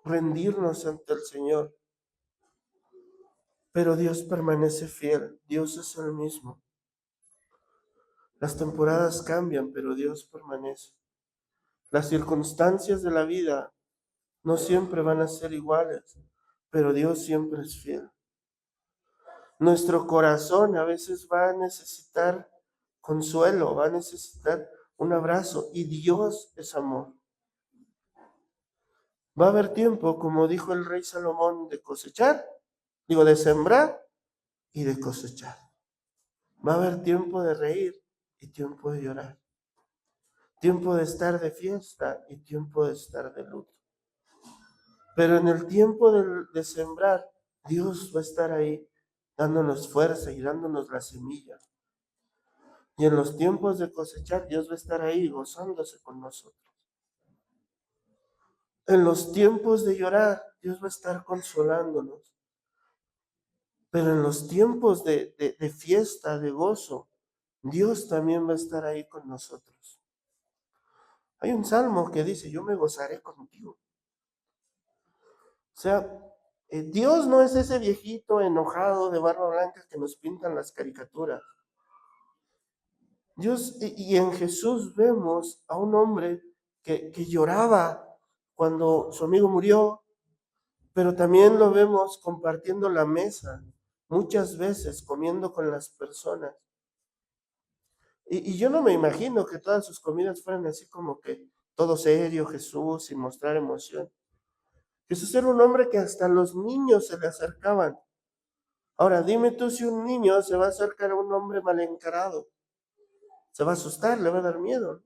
Speaker 1: rendirnos ante el Señor. Pero Dios permanece fiel, Dios es el mismo. Las temporadas cambian, pero Dios permanece. Las circunstancias de la vida no siempre van a ser iguales, pero Dios siempre es fiel. Nuestro corazón a veces va a necesitar consuelo, va a necesitar un abrazo y Dios es amor. Va a haber tiempo, como dijo el rey Salomón, de cosechar, de sembrar y de cosechar. Va a haber tiempo de reír y tiempo de llorar. Tiempo de estar de fiesta y tiempo de estar de luto. Pero en el tiempo de sembrar, Dios va a estar ahí dándonos fuerza y dándonos la semilla. Y en los tiempos de cosechar, Dios va a estar ahí gozándose con nosotros. En los tiempos de llorar, Dios va a estar consolándonos. Pero en los tiempos de fiesta, de gozo, Dios también va a estar ahí con nosotros. Hay un salmo que dice, yo me gozaré contigo. O sea, Dios no es ese viejito enojado de barba blanca que nos pintan las caricaturas. Dios, y en Jesús vemos a un hombre que lloraba cuando su amigo murió, pero también lo vemos compartiendo la mesa, muchas veces comiendo con las personas. Y yo no me imagino que todas sus comidas fueran así como que todo serio, Jesús, sin mostrar emoción. Jesús era un hombre que hasta los niños se le acercaban. Ahora, dime tú si un niño se va a acercar a un hombre mal encarado. Se va a asustar, le va a dar miedo.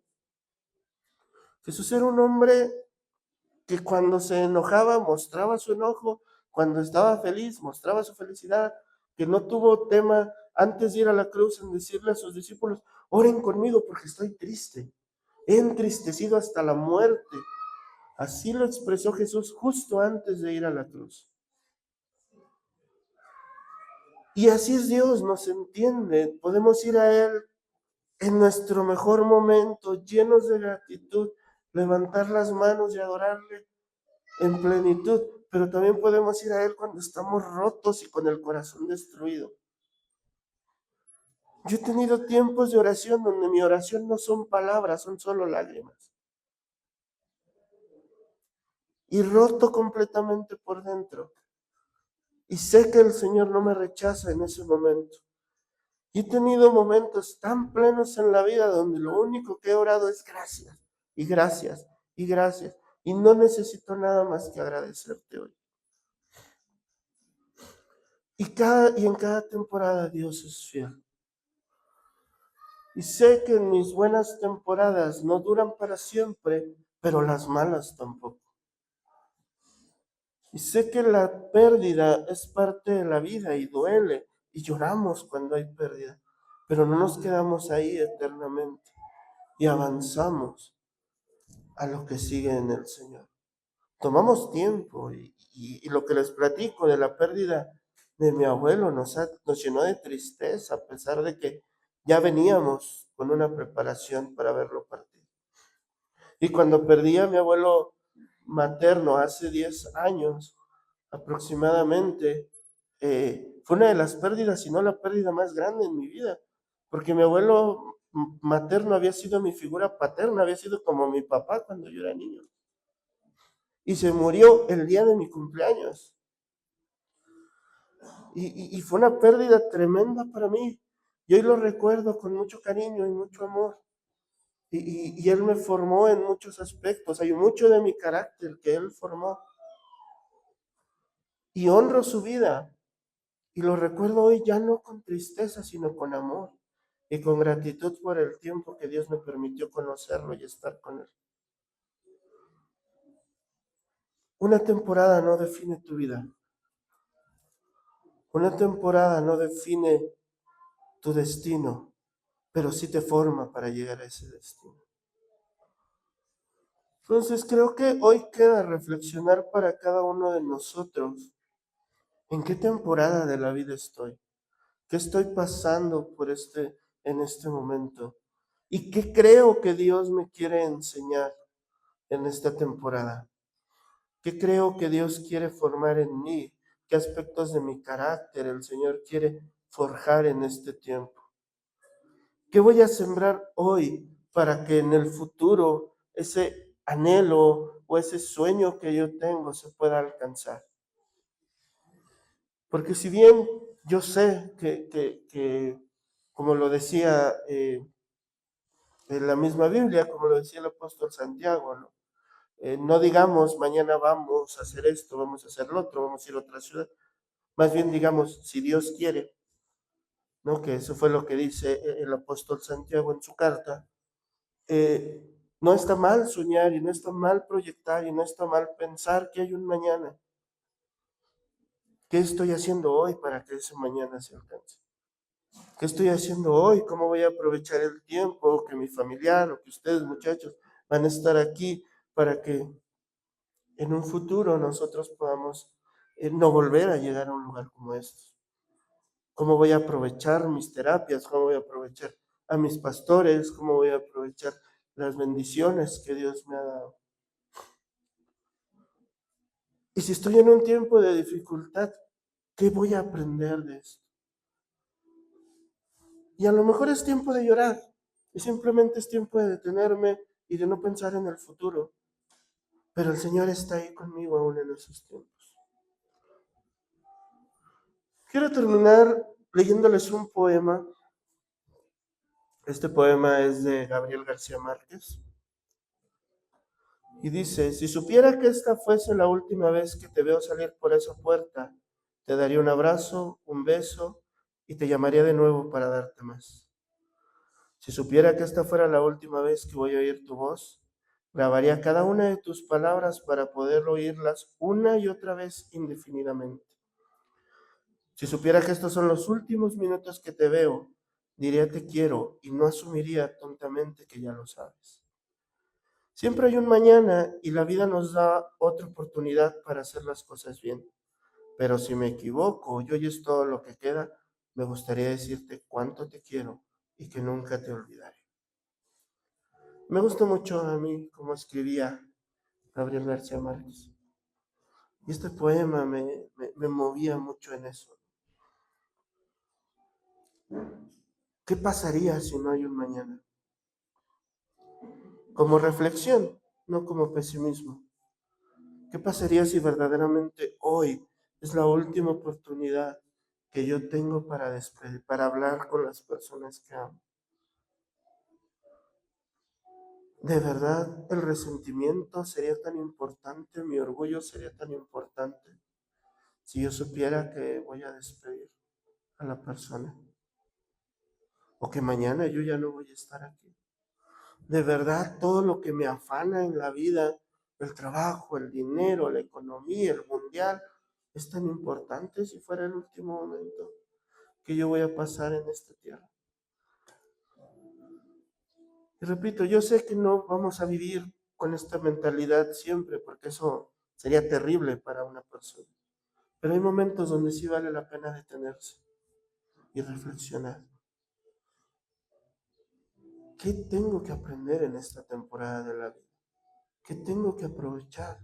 Speaker 1: Jesús era un hombre que cuando se enojaba mostraba su enojo, cuando estaba feliz mostraba su felicidad, que no tuvo tema antes de ir a la cruz en decirle a sus discípulos, oren conmigo porque estoy triste, he entristecido hasta la muerte. Así lo expresó Jesús justo antes de ir a la cruz. Y así es Dios, nos entiende, podemos ir a Él en nuestro mejor momento, llenos de gratitud, levantar las manos y adorarle en plenitud, pero también podemos ir a Él cuando estamos rotos y con el corazón destruido. Yo he tenido tiempos de oración donde mi oración no son palabras, son solo lágrimas. Y roto completamente por dentro. Y sé que el Señor no me rechaza en ese momento. Y he tenido momentos tan plenos en la vida donde lo único que he orado es gracias, y gracias, y gracias. Y no necesito nada más que agradecerte hoy. Y en cada temporada Dios es fiel. Y sé que mis buenas temporadas no duran para siempre, pero las malas tampoco. Y sé que la pérdida es parte de la vida y duele y lloramos cuando hay pérdida, pero no nos quedamos ahí eternamente y avanzamos a lo que sigue en el Señor. Tomamos tiempo y lo que les platico de la pérdida de mi abuelo nos llenó de tristeza, a pesar de que ya veníamos con una preparación para verlo partir. Y cuando perdí a mi abuelo materno hace 10 años aproximadamente, fue una de las pérdidas, si no la pérdida más grande en mi vida, porque mi abuelo materno había sido mi figura paterna, había sido como mi papá cuando yo era niño. Y se murió el día de mi cumpleaños. Y fue una pérdida tremenda para mí. Y hoy lo recuerdo con mucho cariño y mucho amor. Y él me formó en muchos aspectos. Hay mucho de mi carácter que él formó. Y honro su vida. Y lo recuerdo hoy ya no con tristeza, sino con amor. Y con gratitud por el tiempo que Dios me permitió conocerlo y estar con él. Una temporada no define tu vida. Una temporada no define tu destino, pero sí te forma para llegar a ese destino. Entonces creo que hoy queda reflexionar para cada uno de nosotros en qué temporada de la vida estoy, qué estoy pasando en este momento y qué creo que Dios me quiere enseñar en esta temporada, qué creo que Dios quiere formar en mí, qué aspectos de mi carácter el Señor quiere forjar en este tiempo. ¿Qué voy a sembrar hoy para que en el futuro ese anhelo o ese sueño que yo tengo se pueda alcanzar? Porque si bien yo sé que como lo decía en la misma Biblia, como lo decía el apóstol Santiago, ¿no? No digamos mañana vamos a hacer esto, vamos a hacer lo otro, vamos a ir a otra ciudad. Más bien digamos, si Dios quiere, ¿no? Que eso fue lo que dice el apóstol Santiago en su carta. eh, no está mal soñar y no está mal proyectar y no está mal pensar que hay un mañana. ¿Qué estoy haciendo hoy para que ese mañana se alcance? ¿Qué estoy haciendo hoy? ¿Cómo voy a aprovechar el tiempo que mi familiar o que ustedes muchachos van a estar aquí para que en un futuro nosotros podamos no volver a llegar a un lugar como este? ¿Cómo voy a aprovechar mis terapias? ¿Cómo voy a aprovechar a mis pastores? ¿Cómo voy a aprovechar las bendiciones que Dios me ha dado? Y si estoy en un tiempo de dificultad, ¿qué voy a aprender de esto? Y a lo mejor es tiempo de llorar, y simplemente es tiempo de detenerme y de no pensar en el futuro. Pero el Señor está ahí conmigo aún en esos tiempos. Quiero terminar leyéndoles un poema. Este poema es de Gabriel García Márquez. Y dice, si supiera que esta fuese la última vez que te veo salir por esa puerta, te daría un abrazo, un beso y te llamaría de nuevo para darte más. Si supiera que esta fuera la última vez que voy a oír tu voz, grabaría cada una de tus palabras para poder oírlas una y otra vez indefinidamente. Si supiera que estos son los últimos minutos que te veo, diría te quiero y no asumiría tontamente que ya lo sabes. Siempre hay un mañana y la vida nos da otra oportunidad para hacer las cosas bien. Pero si me equivoco y hoy es todo lo que queda, me gustaría decirte cuánto te quiero y que nunca te olvidaré. Me gusta mucho a mí cómo escribía Gabriel García Márquez. Y este poema me movía mucho en eso. ¿Qué pasaría si no hay un mañana? Como reflexión, no como pesimismo. ¿Qué pasaría si verdaderamente hoy es la última oportunidad que yo tengo para despedir, para hablar con las personas que amo? ¿De verdad el resentimiento sería tan importante, mi orgullo sería tan importante si yo supiera que voy a despedir a la persona? o que mañana yo ya no voy a estar aquí. De verdad, todo lo que me afana en la vida, el trabajo, el dinero, la economía, el mundial, es tan importante si fuera el último momento que yo voy a pasar en esta tierra. Y repito, yo sé que no vamos a vivir con esta mentalidad siempre, porque eso sería terrible para una persona. Pero hay momentos donde sí vale la pena detenerse y reflexionar. ¿Qué tengo que aprender en esta temporada de la vida? ¿Qué tengo que aprovechar?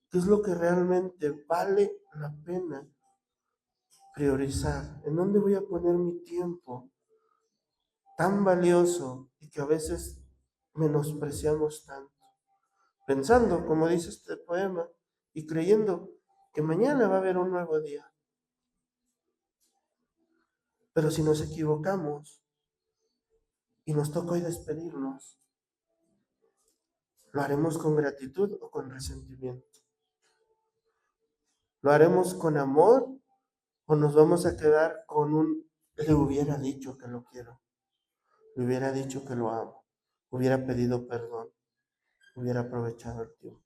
Speaker 1: ¿Qué es lo que realmente vale la pena priorizar? ¿En dónde voy a poner mi tiempo tan valioso y que a veces menospreciamos tanto? Pensando, como dice este poema, y creyendo que mañana va a haber un nuevo día. Pero si nos equivocamos y nos toca hoy despedirnos, ¿lo haremos con gratitud o con resentimiento? ¿Lo haremos con amor o nos vamos a quedar con le hubiera dicho que lo quiero, le hubiera dicho que lo amo, hubiera pedido perdón, hubiera aprovechado el tiempo?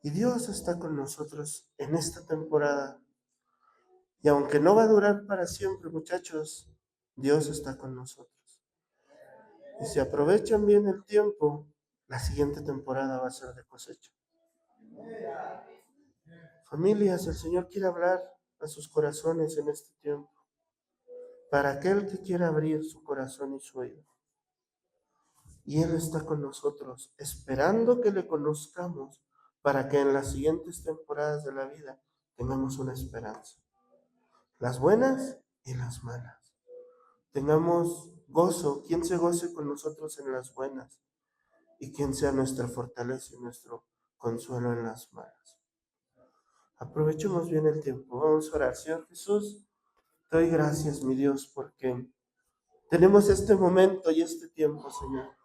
Speaker 1: Y Dios está con nosotros en esta temporada. Y aunque no va a durar para siempre, muchachos, Dios está con nosotros. Y si aprovechan bien el tiempo, la siguiente temporada va a ser de cosecha. Familias, el Señor quiere hablar a sus corazones en este tiempo. Para aquel que quiera abrir su corazón y su oído. Y Él está con nosotros, esperando que le conozcamos para que en las siguientes temporadas de la vida tengamos una esperanza. Las buenas y las malas. Tengamos gozo, quien se goce con nosotros en las buenas y quien sea nuestra fortaleza y nuestro consuelo en las malas. Aprovechemos bien el tiempo. Vamos a orar. Señor Jesús, te doy gracias, mi Dios, porque tenemos este momento y este tiempo, Señor.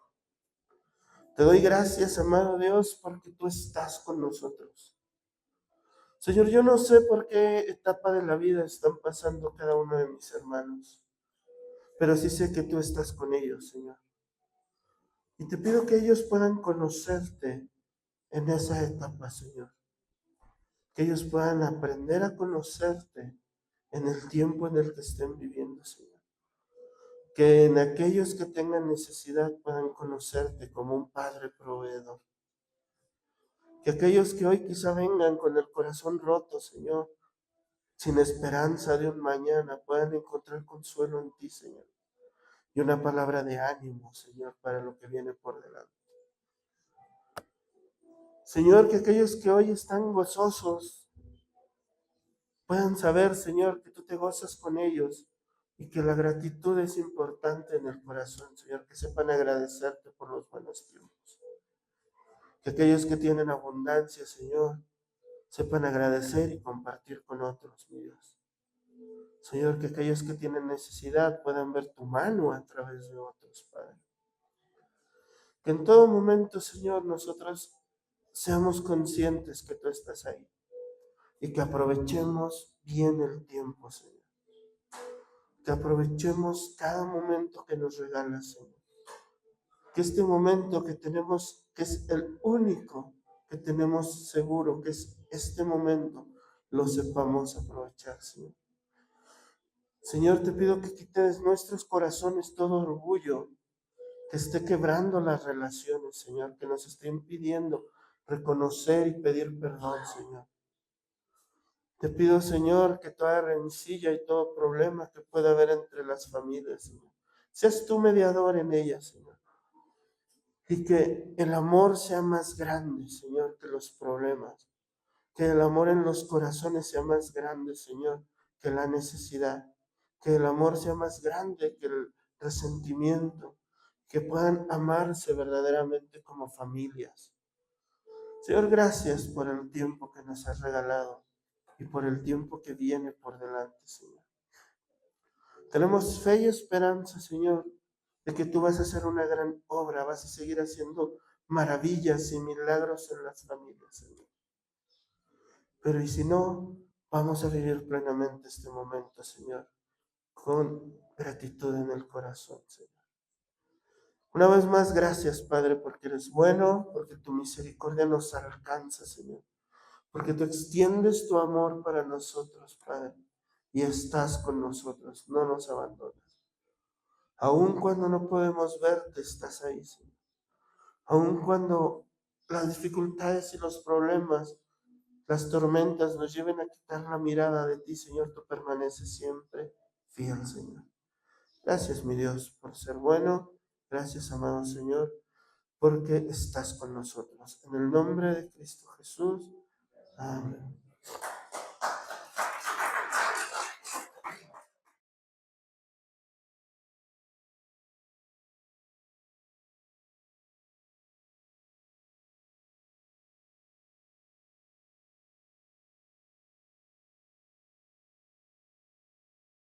Speaker 1: Te doy gracias, amado Dios, porque tú estás con nosotros. Señor, yo no sé por qué etapa de la vida están pasando cada uno de mis hermanos, pero sí sé que tú estás con ellos, Señor. Y te pido que ellos puedan conocerte en esa etapa, Señor. Que ellos puedan aprender a conocerte en el tiempo en el que estén viviendo, Señor. Que en aquellos que tengan necesidad puedan conocerte como un Padre proveedor. Que aquellos que hoy quizá vengan con el corazón roto, Señor, sin esperanza de un mañana, puedan encontrar consuelo en ti, Señor. Y una palabra de ánimo, Señor, para lo que viene por delante. Señor, que aquellos que hoy están gozosos puedan saber, Señor, que tú te gozas con ellos y que la gratitud es importante en el corazón, Señor, que sepan agradecerte por los buenos tiempos. Que aquellos que tienen abundancia, Señor, sepan agradecer y compartir con otros, mi Dios. Señor, que aquellos que tienen necesidad puedan ver tu mano a través de otros, Padre. Que en todo momento, Señor, nosotros seamos conscientes que tú estás ahí y que aprovechemos bien el tiempo, Señor. Que aprovechemos cada momento que nos regalas, Señor. Que este momento que tenemos, que es el único que tenemos seguro, que es este momento, lo sepamos aprovechar, Señor. Señor, te pido que quites de nuestros corazones todo orgullo que esté quebrando las relaciones, Señor, que nos esté impidiendo reconocer y pedir perdón, Señor. Te pido, Señor, que toda rencilla y todo problema que pueda haber entre las familias, Señor, seas tú mediador en ellas, Señor. Y que el amor sea más grande, Señor, que los problemas. Que el amor en los corazones sea más grande, Señor, que la necesidad. Que el amor sea más grande que el resentimiento. Que puedan amarse verdaderamente como familias. Señor, gracias por el tiempo que nos has regalado y por el tiempo que viene por delante, Señor. Tenemos fe y esperanza, Señor, de que tú vas a hacer una gran obra, vas a seguir haciendo maravillas y milagros en las familias, Señor. Pero y si no, Vamos a vivir plenamente este momento, Señor, con gratitud en el corazón, Señor. Una vez más, gracias, Padre, porque eres bueno, porque tu misericordia nos alcanza, Señor, porque tú extiendes tu amor para nosotros, Padre, y estás con nosotros, no nos abandonas. Aun cuando no podemos verte, estás ahí, Señor. Aun cuando las dificultades y los problemas, las tormentas nos lleven a quitar la mirada de ti, Señor, tú permaneces siempre fiel, Señor. Gracias, mi Dios, por ser bueno. Gracias, amado Señor, porque estás con nosotros. En el nombre de Cristo Jesús. Amén.